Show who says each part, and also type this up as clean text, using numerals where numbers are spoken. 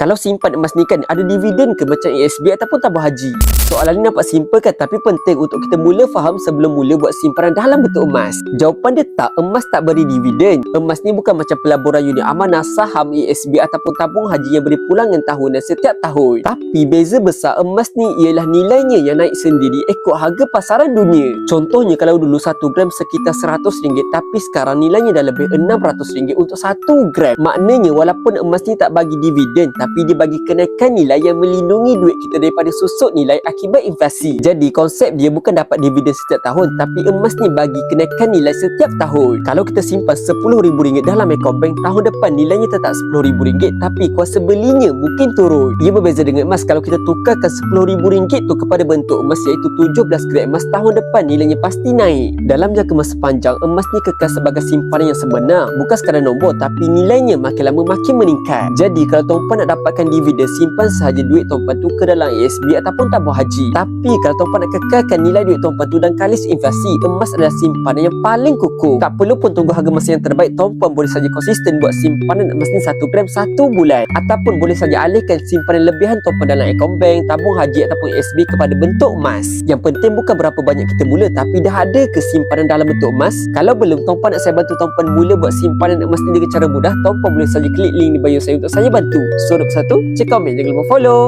Speaker 1: Kalau simpan emas ni kan ada dividen ke macam ASB ataupun tabung haji? Soalan ni nampak simple kan, tapi penting untuk kita mula faham sebelum mula buat simpanan dalam bentuk emas. Jawapan dia tak, emas tak beri dividen. Emas ni bukan macam pelaburan unit amanah, saham, ASB ataupun tabung haji yang beri pulangan tahunan setiap tahun. Tapi beza besar emas ni ialah nilainya yang naik sendiri ikut harga pasaran dunia. Contohnya kalau dulu 1 gram sekitar RM100, tapi sekarang nilainya dah lebih RM600 untuk 1 gram. Maknanya walaupun emas ni tak bagi dividen, tapi dia bagi kenaikan nilai yang melindungi duit kita daripada susut nilai akibat inflasi. Jadi konsep dia bukan dapat dividen setiap tahun, tapi emas ni bagi kenaikan nilai setiap tahun. Kalau kita simpan RM10,000 dalam Ecobank, tahun depan nilainya tetap RM10,000, tapi kuasa belinya mungkin turun. Ia berbeza dengan emas. Kalau kita tukarkan RM10,000 tu kepada bentuk emas iaitu 17 gram emas, tahun depan nilainya pasti naik. Dalam jangka masa panjang, emas ni kekal sebagai simpanan yang sebenar, bukan sekadar nombor, tapi nilainya makin lama makin meningkat. Jadi kalau tuan-puan nak dapatkan dividen, simpan sahaja duit tuan-puan tu ke dalam ASB ataupun tabung haji. Tapi kalau tuan-puan nak kekalkan nilai duit tuan-puan tu dan kalis inflasi, emas adalah simpanan yang paling kukuh. Tak perlu pun tunggu harga masa yang terbaik, tuan-puan boleh saja konsisten buat simpanan emas ni 1 gram 1 bulan, ataupun boleh saja alihkan simpanan lebihan tuan-puan dalam Ecobank, tabung haji ataupun ASB kepada bentuk emas. Yang penting bukan berapa banyak kita mula, tapi dah ada ke simpanan dalam bentuk emas? Kalau belum, tuan-puan nak saya bantu tuan-puan mula buat simpanan emas ni dengan cara mudah, tuan-puan boleh saja klik link di bio saya untuk saya bantu. So, nombor 1, cek komen, jangan lupa follow.